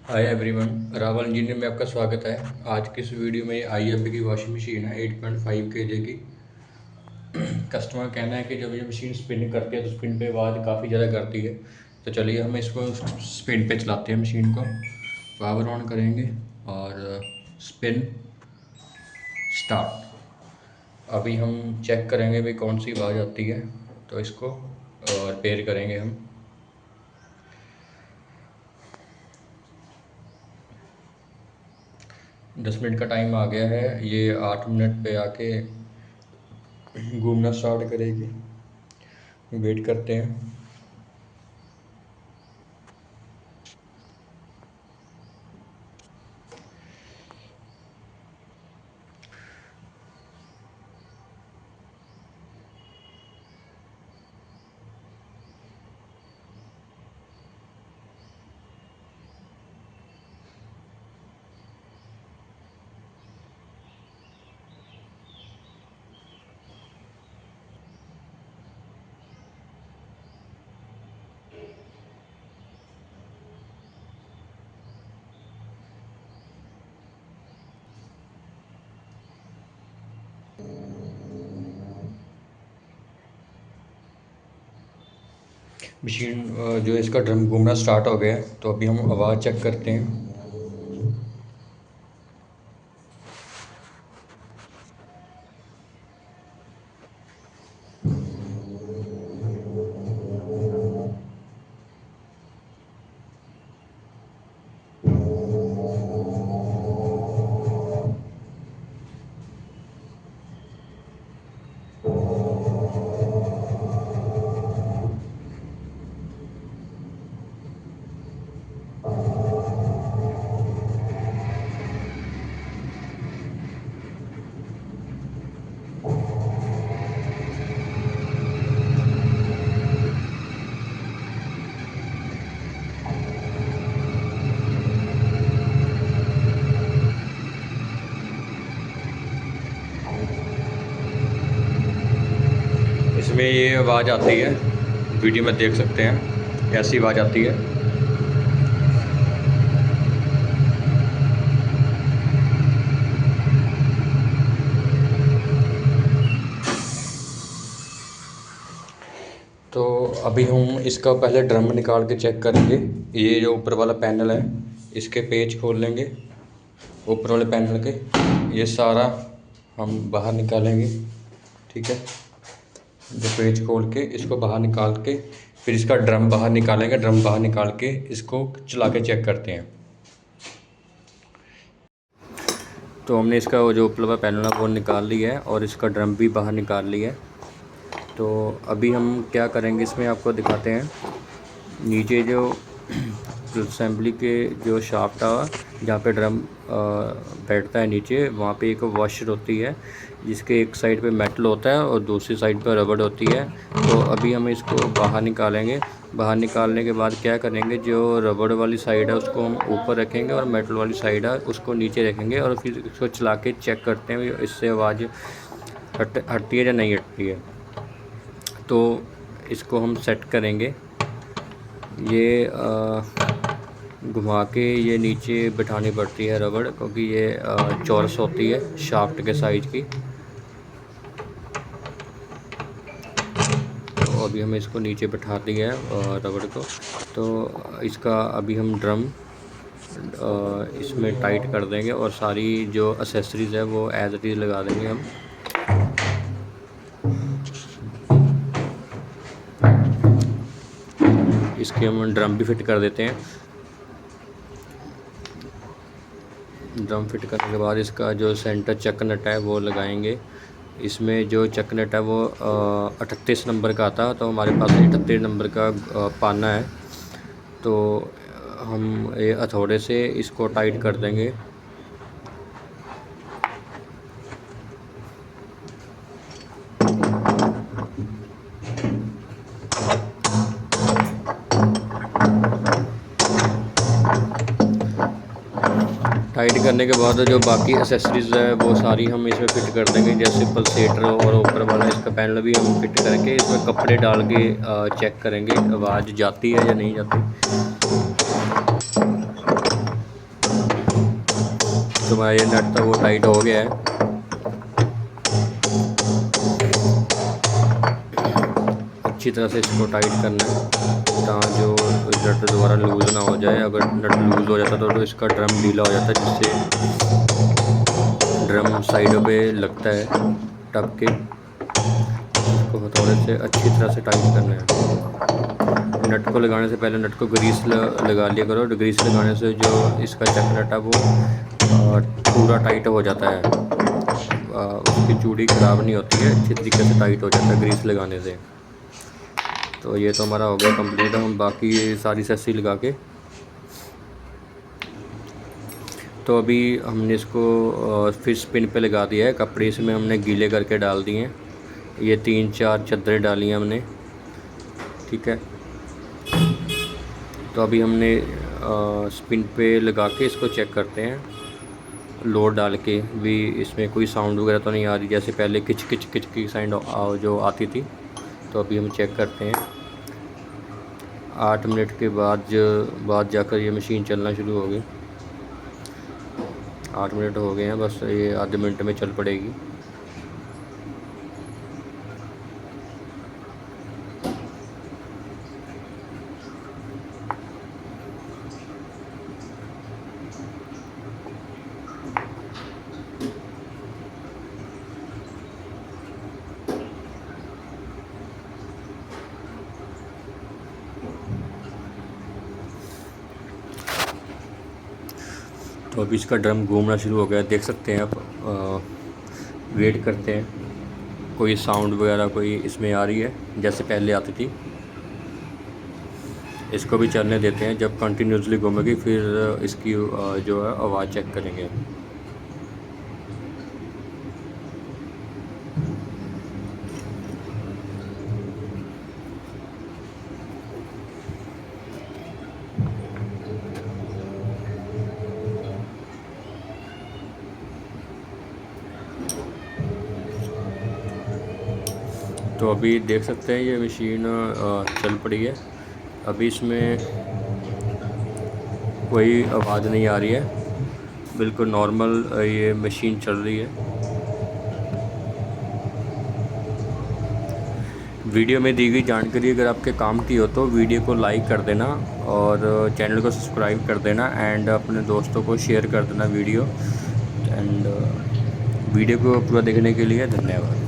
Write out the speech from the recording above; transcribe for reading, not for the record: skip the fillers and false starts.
Hi everyone, Rawal engineer में आपका स्वागत है। आज की इस वीडियो में IFB की वॉशिंग मशीन है 8.5 kg की। कस्टमर का कहना है कि जब ये मशीन स्पिन करती है तो स्पिन पे आवाज़ काफ़ी ज़्यादा करती है। तो चलिए हम इसको स्पिन पे चलाते हैं मशीन को। पावर ऑन करेंगे और स्पिन स्टार्ट। अभी हम चेक करेंगे भाई कौन सी आवाज़ आती है, तो इसको रिपेयर करेंगे हम। 10 मिनट का टाइम आ गया है, ये 8 मिनट पे आके घूमना स्टार्ट करेगी। वेट करते हैं। मशीन जो है इसका ड्रम घूमना स्टार्ट हो गया है, तो अभी हम आवाज़ चेक करते हैं। इसमें ये आवाज़ आती है, वीडियो में देख सकते हैं कैसी आवाज़ आती है। तो अभी हम इसका पहले ड्रम निकाल के चेक करेंगे। ये जो ऊपर वाला पैनल है, इसके पेच खोल लेंगे। ऊपर वाले पैनल के ये सारा हम बाहर निकालेंगे, ठीक है। जो पेच खोल के इसको बाहर निकाल के फिर इसका ड्रम बाहर निकालेंगे। ड्रम बाहर निकाल के इसको चला के चेक करते हैं। तो हमने इसका वो जो ऊपर वाला पैनल है वो निकाल लिया है और इसका ड्रम भी बाहर निकाल लिया है। तो अभी हम क्या करेंगे इसमें आपको दिखाते हैं। नीचे जो असेंबली के जो शाफ्ट है जहाँ पे ड्रम बैठता है नीचे, वहाँ पे एक वॉशर होती है जिसके एक साइड पे मेटल होता है और दूसरी साइड पे रबड़ होती है। तो अभी हम इसको बाहर निकालेंगे। बाहर निकालने के बाद क्या करेंगे, जो रबड़ वाली साइड है उसको हम ऊपर रखेंगे और मेटल वाली साइड है उसको नीचे रखेंगे और फिर इसको चला के चेक करते हैं इससे आवाज़ हटती है या नहीं हटती है। तो इसको हम सेट करेंगे। ये घुमा के ये नीचे बिठानी पड़ती है रबड़, क्योंकि ये चौरस होती है शाफ्ट के साइज की। तो अभी हमें इसको नीचे बिठा दिया है रबड़ को। तो इसका अभी हम ड्रम इसमें टाइट कर देंगे और सारी जो एसेसरीज़ है वो एज इट इज़ लगा देंगे हम। इसके हम ड्रम भी फिट कर देते हैं। ड्रम फिट करने के बाद इसका जो सेंटर चक नट है वो लगाएंगे। इसमें जो चक नट है वो 38 नंबर का आता है, तो हमारे पास 38 नंबर का पाना है। तो हम ये हथौड़े से इसको टाइट कर देंगे। टाइट करने के बाद जो बाकी एसेसरीज़ है वो सारी हम इसमें फ़िट कर देंगे, जैसे पल्सेटर और ऊपर वाला इसका पैनल भी हम फिट करके इसमें कपड़े डाल के चेक करेंगे आवाज़ जाती है या नहीं जाती। तो हमारा ये नट था वो टाइट हो गया है। अच्छी तरह से इसको टाइट करना है ताकि जो नट दोबारा लूज़ ना हो जाए। अगर नट लूज़ हो जाता तो इसका ड्रम ढीला हो जाता है, जिससे ड्रम साइडों पे लगता है टप के। इसको हथौड़े से अच्छी तरह से टाइट करना है। नट को लगाने से पहले नट को ग्रीस लगा लिया करो। ग्रीस लगाने से जो इसका चक नट है वो पूरा टाइट हो जाता है, उसकी चूड़ी ख़राब नहीं होती है, अच्छी तरीके से टाइट हो जाता है ग्रीस लगाने से। तो ये तो हमारा हो गया कंप्लीट। हम बाकी सारी सेसी लगा के, तो अभी हमने इसको फिर स्पिन पे लगा दिया है। कपड़े इसमें हमने गीले करके डाल दिए हैं। ये 3-4 चद्दरें डाली हैं हमने, ठीक है। तो अभी हमने स्पिन पे लगा के इसको चेक करते हैं, लोड डाल के भी इसमें कोई साउंड वगैरह तो नहीं आ रही, जैसे पहले किच किच किच की साउंड जो आती थी। तो अभी हम चेक करते हैं। 8 मिनट के बाद जाकर ये मशीन चलना शुरू होगी। 8 मिनट हो गए हैं, बस ये आधे मिनट में चल पड़ेगी। तो अभी इसका ड्रम घूमना शुरू हो गया, देख सकते हैं आप। वेट करते हैं कोई साउंड वगैरह कोई इसमें आ रही है जैसे पहले आती थी। इसको भी चलने देते हैं, जब कंटिन्यूसली घूमेगी फिर इसकी जो है आवाज़ चेक करेंगे। तो अभी देख सकते हैं ये मशीन चल पड़ी है। अभी इसमें कोई आवाज़ नहीं आ रही है, बिल्कुल नॉर्मल ये मशीन चल रही है। वीडियो में दी गई जानकारी अगर आपके काम की हो तो वीडियो को लाइक कर देना और चैनल को सब्सक्राइब कर देना एंड अपने दोस्तों को शेयर कर देना वीडियो। एंड वीडियो को पूरा देखने के लिए धन्यवाद।